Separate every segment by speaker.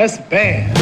Speaker 1: That's bad.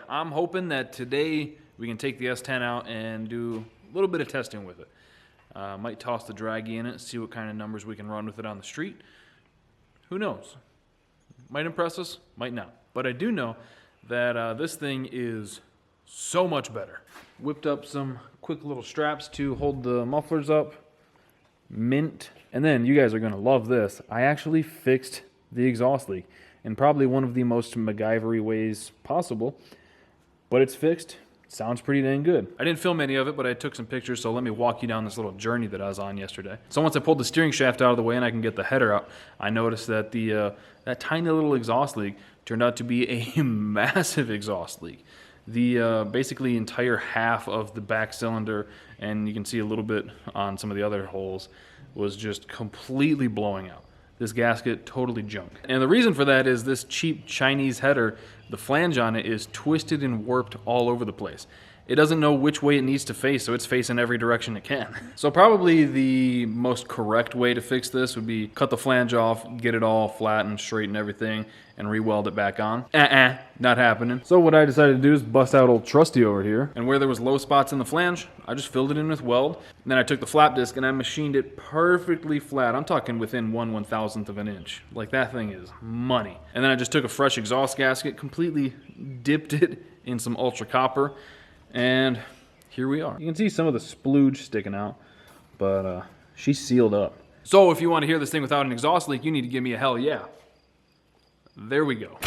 Speaker 2: I'm hoping that today we can take the S10 out and do a little bit of testing with it. Might toss the draggy in it, see what kind of numbers we can run with it on the street. Who knows? Might impress us, might not. But I do know that this thing is so much better. Whipped up some quick little straps to hold the mufflers up. Mint. And then you guys are going to love this. I actually fixed the exhaust leak in probably one of the most MacGyver-y ways possible. But it's fixed. Sounds pretty dang good. I didn't film any of it, but I took some pictures, so let me walk you down this little journey that I was on yesterday. So once I pulled the steering shaft out of the way and I can get the header out, I noticed that that tiny little exhaust leak turned out to be a massive exhaust leak. The basically entire half of the back cylinder, and you can see a little bit on some of the other holes, was just completely blowing out. This gasket totally junk. And the reason for that is this cheap Chinese header, the flange on it is twisted and warped all over the place. It doesn't know which way it needs to face, so it's facing every direction it can. So probably the most correct way to fix this would be cut the flange off, get it all flat and straight and everything, and re-weld it back on. Not happening. So what I decided to do is bust out old Trusty over here, and where there was low spots in the flange, I just filled it in with weld. And then I took the flap disc and I machined it perfectly flat. I'm talking within 1/1000th of an inch. Like, that thing is money. And then I just took a fresh exhaust gasket, completely dipped it in some ultra copper, and here we are. You can see some of the splooge sticking out, but she's sealed up. So if you want to hear this thing without an exhaust leak, you need to give me a hell yeah. There we go.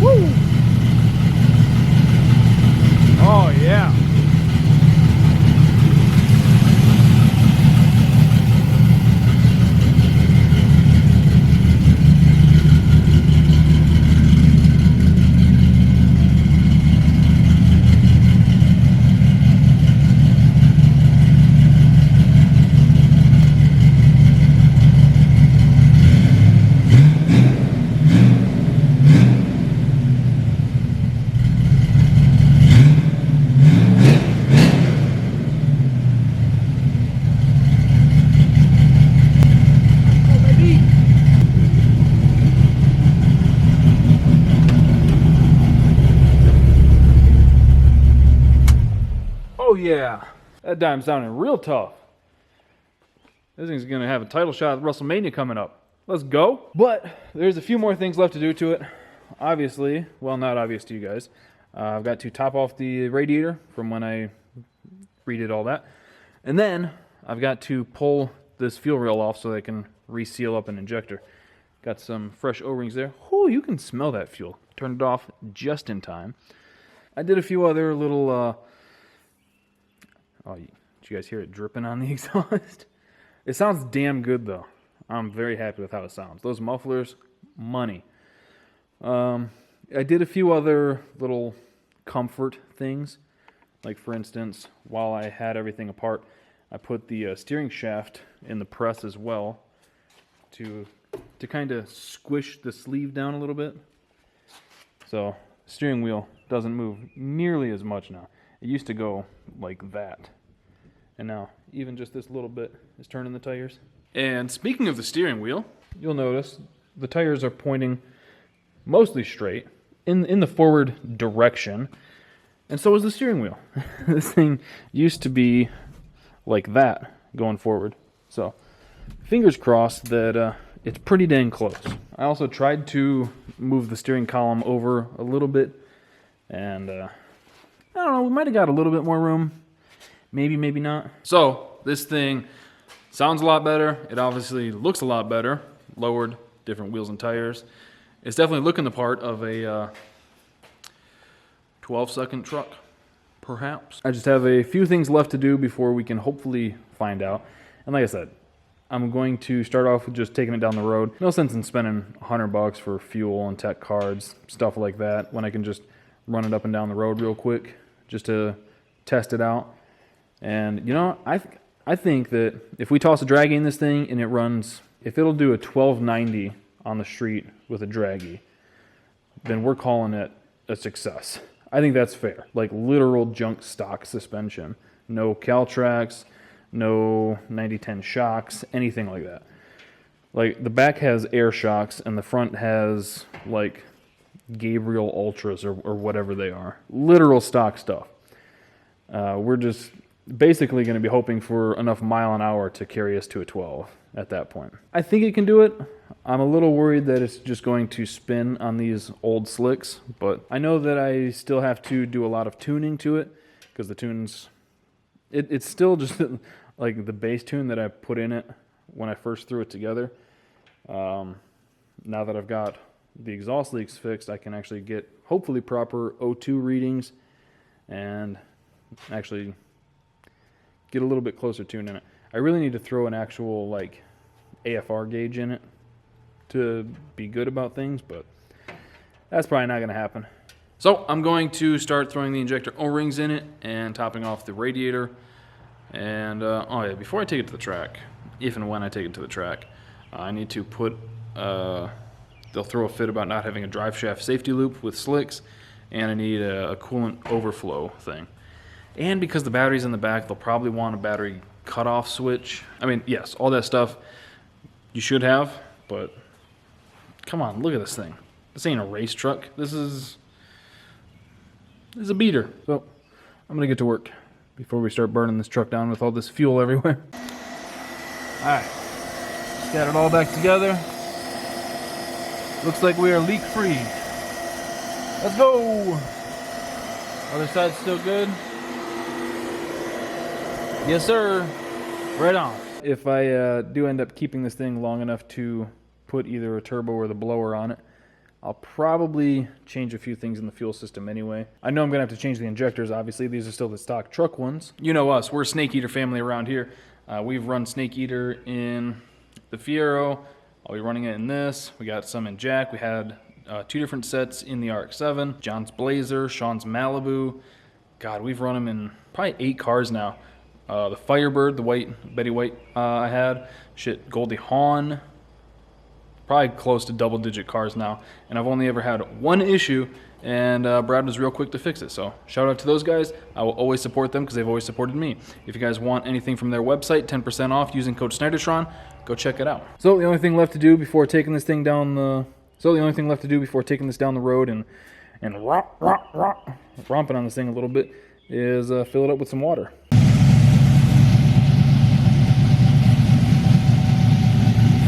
Speaker 2: Woo! Oh yeah. Oh yeah, that dime sounding real tough. This thing's gonna have a title shot at WrestleMania coming up. Let's go. But there's a few more things left to do to it. Obviously, well, not obvious to you guys. I've got to top off the radiator from when I redid all that. And then I've got to pull this fuel rail off so I can reseal up an injector. Got some fresh O-rings there. Whew, you can smell that fuel. Turned it off just in time. I did a few other little... Oh, did you guys hear it dripping on the exhaust? It sounds damn good, though. I'm very happy with how it sounds. Those mufflers, money. I did a few other little comfort things. Like, for instance, while I had everything apart, I put the steering shaft in the press as well to kind of squish the sleeve down a little bit. So, the steering wheel doesn't move nearly as much now. It used to go like that. And now, even just this little bit is turning the tires. And speaking of the steering wheel, you'll notice the tires are pointing mostly straight in the forward direction. And so is the steering wheel. This thing used to be like that going forward. So, fingers crossed that it's pretty dang close. I also tried to move the steering column over a little bit. And, I don't know, we might have got a little bit more room. Maybe, maybe not. So, this thing sounds a lot better. It obviously looks a lot better. Lowered, different wheels and tires. It's definitely looking the part of a 12-second truck, perhaps. I just have a few things left to do before we can hopefully find out. And like I said, I'm going to start off with just taking it down the road. No sense in spending $100 for fuel and tech cards, stuff like that, when I can just run it up and down the road real quick just to test it out. And, you know, I think that if we toss a draggy in this thing and it runs, if it'll do a 1290 on the street with a draggy, then we're calling it a success. I think that's fair. Like literal junk stock suspension. No Caltrax, no 9010 shocks, anything like that. Like the back has air shocks and the front has like Gabriel Ultras or whatever they are. Literal stock stuff. We're just basically going to be hoping for enough mile an hour to carry us to a 12 at that point. I think it can do it. I'm a little worried that it's just going to spin on these old slicks, but I know that I still have to do a lot of tuning to it because the tunes, it's still just like the bass tune that I put in it when I first threw it together. Now that I've got the exhaust leaks fixed, I can actually get hopefully proper O2 readings and actually get a little bit closer tune in it. I really need to throw an actual like AFR gauge in it to be good about things, but that's probably not going to happen. So I'm going to start throwing the injector O-rings in it and topping off the radiator. And oh yeah, before I take it to the track, if and when I take it to the track, I need to put, they'll throw a fit about not having a drive shaft safety loop with slicks, and I need a coolant overflow thing. And because the battery's in the back, they'll probably want a battery cutoff switch. I mean, yes, all that stuff you should have, but come on, look at this thing. This ain't a race truck. This is a beater. So I'm gonna get to work before we start burning this truck down with all this fuel everywhere. All right, got it all back together. Looks like we are leak free. Let's go. Other side's still good. Yes, sir. Right on. If I do end up keeping this thing long enough to put either a turbo or the blower on it, I'll probably change a few things in the fuel system anyway. I know I'm going to have to change the injectors, obviously. These are still the stock truck ones. You know us. We're a Snake Eater family around here. We've run Snake Eater in the Fiero. I'll be running it in this. We got some in Jack. We had 2 different sets in the RX-7. John's Blazer, Sean's Malibu. God, we've run them in probably 8 cars now. The Firebird, the white, Betty White I had. Shit, Goldie Hawn. Probably close to double-digit cars now. And I've only ever had one issue, and Brad was real quick to fix it. So shout out to those guys. I will always support them because they've always supported me. If you guys want anything from their website, 10% off using code Snydertron, go check it out. So the only thing left to do before taking this thing down the road and romping on this thing a little bit is fill it up with some water.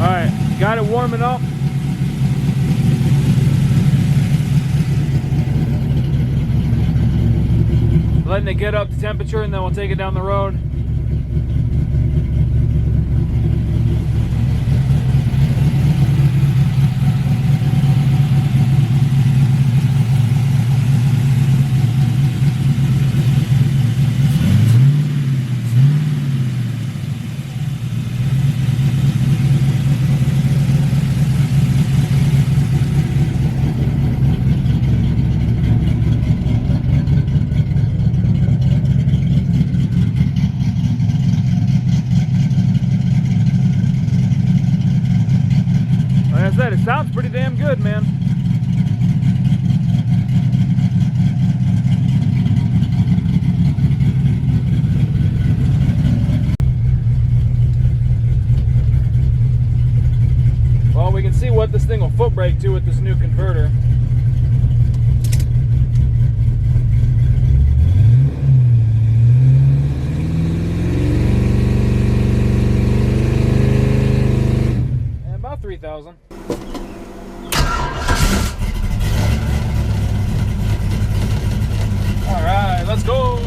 Speaker 2: All right, got it warming up. Letting it get up to temperature, and then we'll take it down the road. It sounds pretty damn good, man. Well, we can see what this thing will foot brake to with this new converter. And about 3,000. Alright, let's go!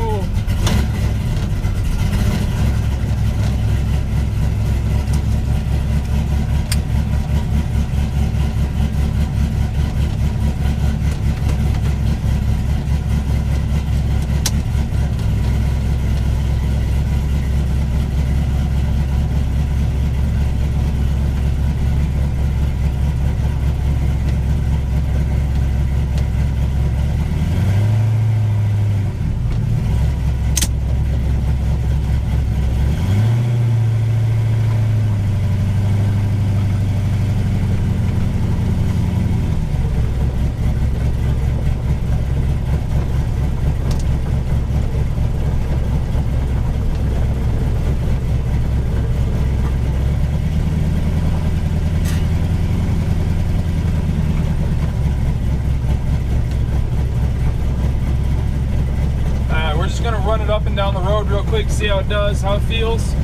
Speaker 1: just gonna run it up and down the road real quick, see how it does, how it feels.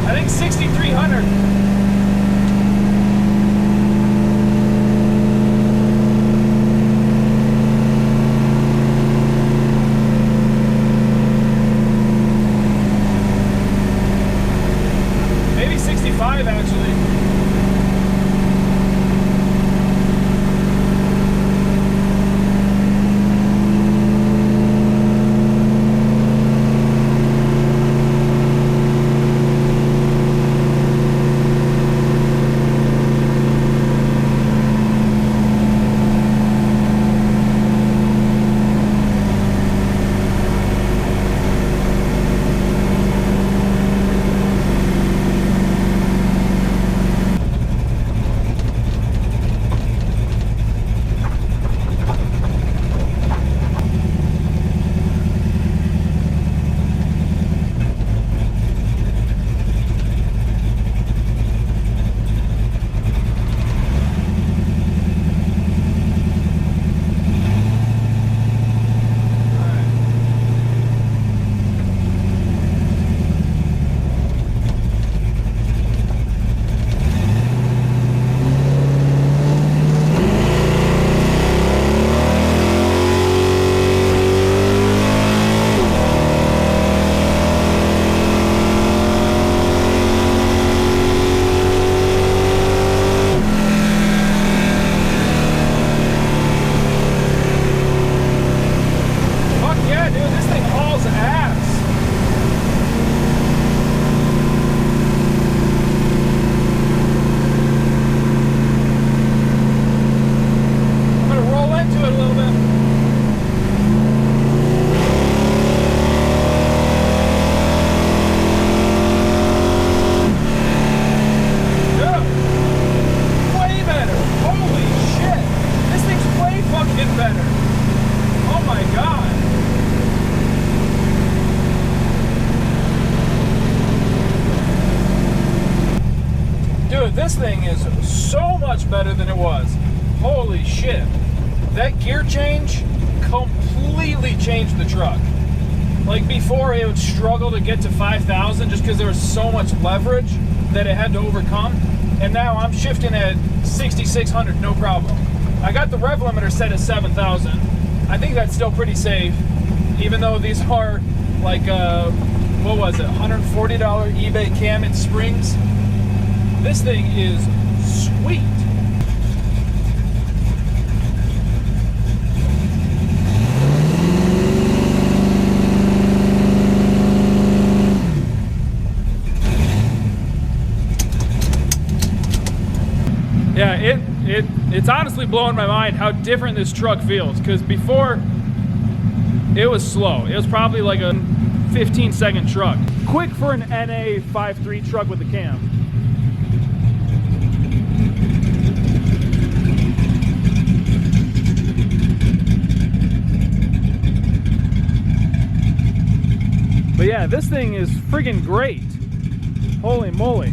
Speaker 1: I think 6,300. Maybe 65 actually. This thing is so much better than it was. Holy shit. That gear change completely changed the truck. Like before, it would struggle to get to 5,000 just because there was so much leverage that it had to overcome. And now I'm shifting at 6,600, no problem. I got the rev limiter set at 7,000. I think that's still pretty safe, even though these are like, what was it, $140 eBay cam and springs. This thing is sweet.
Speaker 2: Yeah, it's honestly blowing my mind how different this truck feels, because before it was slow. It was probably like a 15-second truck. Quick for an NA 5.3 truck with a cam. But yeah, this thing is friggin' great. Holy moly.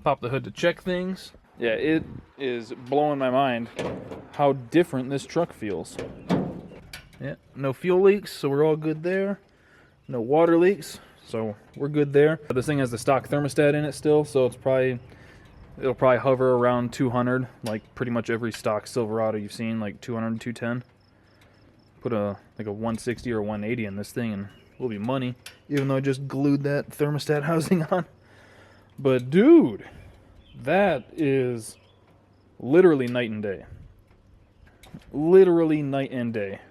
Speaker 2: Pop the hood to check things. Yeah, it is blowing my mind how different this truck feels. Yeah, no fuel leaks, so we're all good there. No water leaks, so we're good there. This thing has the stock thermostat in it still, so it'll probably hover around 200, like pretty much every stock Silverado you've seen, like 200, 210. Put like a 160 or 180 in this thing and we'll be money, even though I just glued that thermostat housing on. But dude, that is literally night and day. Literally night and day.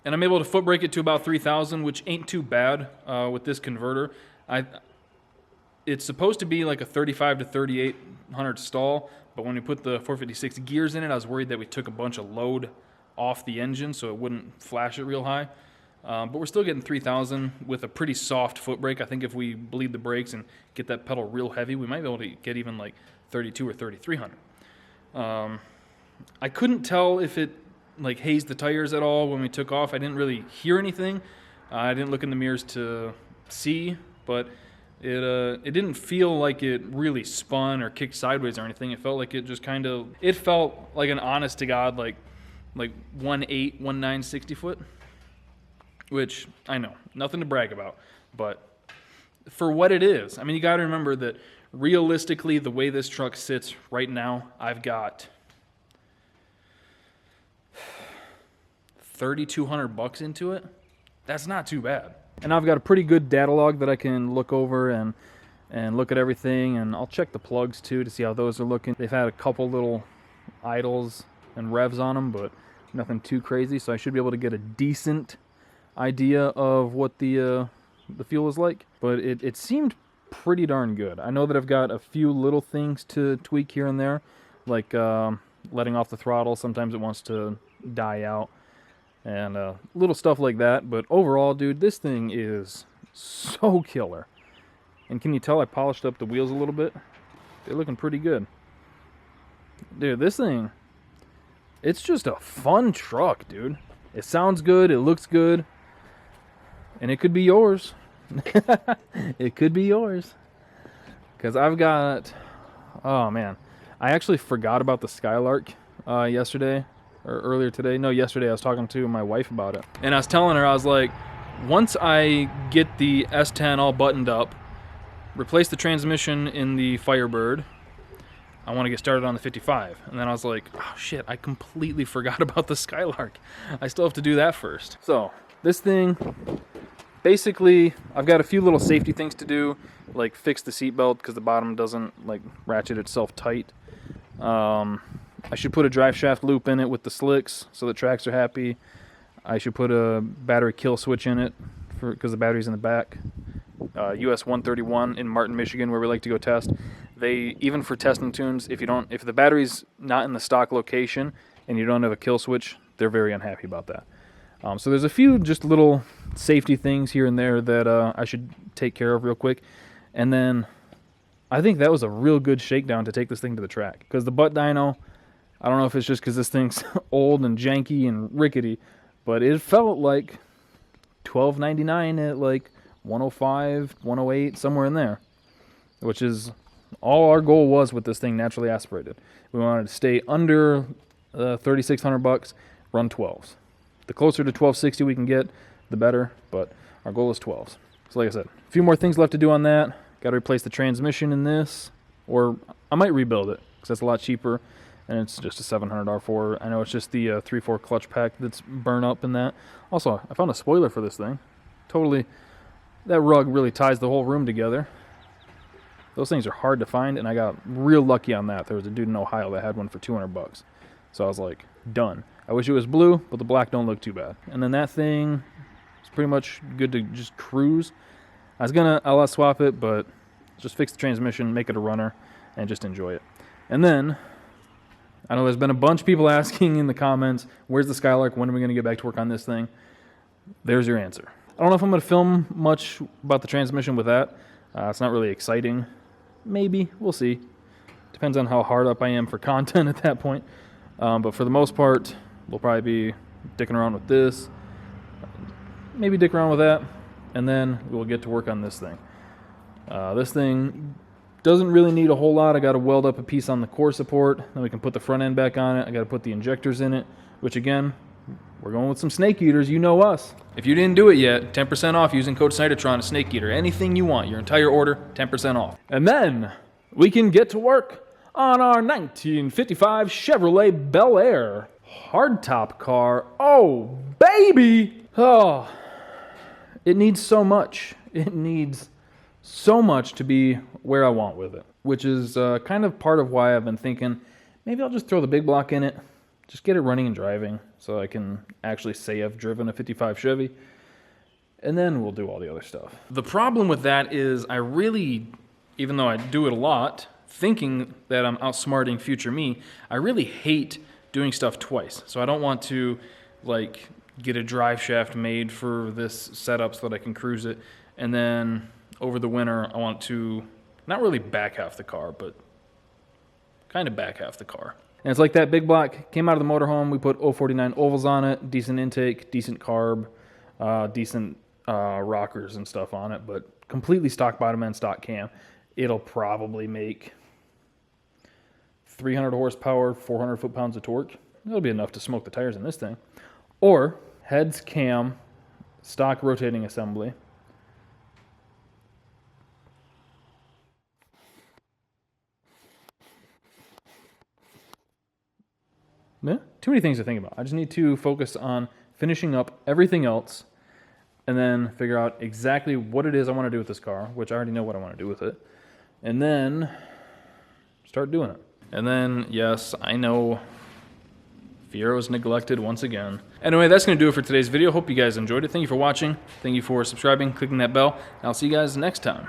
Speaker 2: And I'm able to foot brake it to about 3,000, which ain't too bad with this converter. It's supposed to be like a 35 to 3,800 stall, but when we put the 456 gears in it, I was worried that we took a bunch of load off the engine so it wouldn't flash it real high. But we're still getting 3,000 with a pretty soft foot brake. I think if we bleed the brakes and get that pedal real heavy, we might be able to get even like 32 or 3,300. I couldn't tell if it like hazed the tires at all when we took off. I didn't really hear anything. I didn't look in the mirrors to see, but it didn't feel like it really spun or kicked sideways or anything. It felt like it just kind of, it felt like an honest to God like 1.8, 1.9 60 foot, which I know, nothing to brag about, but for what it is, I mean, you got to remember that realistically, the way this truck sits right now, I've got $3,200 into it. That's not too bad. And I've got a pretty good data log that I can look over and look at everything, and I'll check the plugs too to see how those are looking. They've had a couple little idles and revs on them, but nothing too crazy, so I should be able to get a decent idea of what the fuel is like. But it seemed pretty darn good. I know that I've got a few little things to tweak here and there, like letting off the throttle. Sometimes it wants to die out, and little stuff like that. But overall, dude, this thing is so killer. And can you tell I polished up the wheels a little bit? They're looking pretty good. Dude, this thing, it's just a fun truck, dude. It sounds good, it looks good, and it could be yours. It could be yours. Because I've got, oh man, I actually forgot about the Skylark yesterday. Or earlier today. No, yesterday I was talking to my wife about it. And I was telling her, I was like, once I get the S10 all buttoned up, replace the transmission in the Firebird, I want to get started on the 55. And then I was like, oh shit, I completely forgot about the Skylark. I still have to do that first. So, this thing, basically, I've got a few little safety things to do, like fix the seatbelt because the bottom doesn't like ratchet itself tight. I should put a drive shaft loop in it with the slicks so the tracks are happy. I should put a battery kill switch in it because the battery's in the back. US 131 in Martin, Michigan, where we like to go test. They, even for testing tunes, if the battery's not in the stock location and you don't have a kill switch, they're very unhappy about that. So there's a few just little safety things here and there that I should take care of real quick. And then I think that was a real good shakedown to take this thing to the track. Because the butt dyno, I don't know if it's just because this thing's old and janky and rickety, but it felt like $12.99 at like 105, 108, somewhere in there, which is all our goal was with this thing naturally aspirated. We wanted to stay under $3,600, run 12s. The closer to 1260 we can get, the better, but our goal is 12s. So like I said, a few more things left to do on that. Got to replace the transmission in this, or I might rebuild it because that's a lot cheaper. And it's just a $700 R4. I know it's just the 3/4 clutch pack that's burnt up in that. Also, I found a spoiler for this thing. Totally, that rug really ties the whole room together. Those things are hard to find, and I got real lucky on that. There was a dude in Ohio that had one for $200. So I was like, done. I wish it was blue, but the black don't look too bad. And then that thing is pretty much good to just cruise. I was gonna LS swap it, but just fix the transmission, make it a runner, and just enjoy it. And then, I know there's been a bunch of people asking in the comments, where's the Skylark? When are we going to get back to work on this thing? There's your answer. I don't know if I'm going to film much about the transmission with that. It's not really exciting. Maybe. We'll see. Depends on how hard up I am for content at that point. But for the most part, we'll probably be dicking around with this. Maybe dick around with that. And then we'll get to work on this thing. This thing doesn't really need a whole lot. I got to weld up a piece on the core support. Then we can put the front end back on it. I got to put the injectors in it, which again, we're going with some snake eaters. You know us. If you didn't do it yet, 10% off using code Snydertron, a snake eater. Anything you want, your entire order, 10% off. And then we can get to work on our 1955 Chevrolet Bel Air hardtop car. Oh, baby! Oh, it needs so much. It needs so much to be where I want with it, which is kind of part of why I've been thinking maybe I'll just throw the big block in it just get it running and driving so I can actually say I've driven a 55 Chevy. And then we'll do all the other stuff. The problem with that is I really, even though I do it a lot, thinking that I'm outsmarting future me, I really hate doing stuff twice. So I don't want to like get a drive shaft made for this setup so that I can cruise it. And then over the winter, I want to not really back half the car, but kind of back half the car. And it's like that big block came out of the motorhome. We put 049 ovals on it, decent intake, decent carb, decent rockers and stuff on it, but completely stock bottom end, stock cam. It'll probably make 300 horsepower, 400 foot-pounds of torque. That'll be enough to smoke the tires in this thing. Or heads, cam, stock rotating assembly. Yeah, too many things to think about. I just need to focus on finishing up everything else and then figure out exactly what it is I want to do with this car, which I already know what I want to do with it, and then start doing it. And then, yes, I know Fiero was neglected once again. Anyway, that's going to do it for today's video. Hope you guys enjoyed it. Thank you for watching. Thank you for subscribing, clicking that bell, and I'll see you guys next time.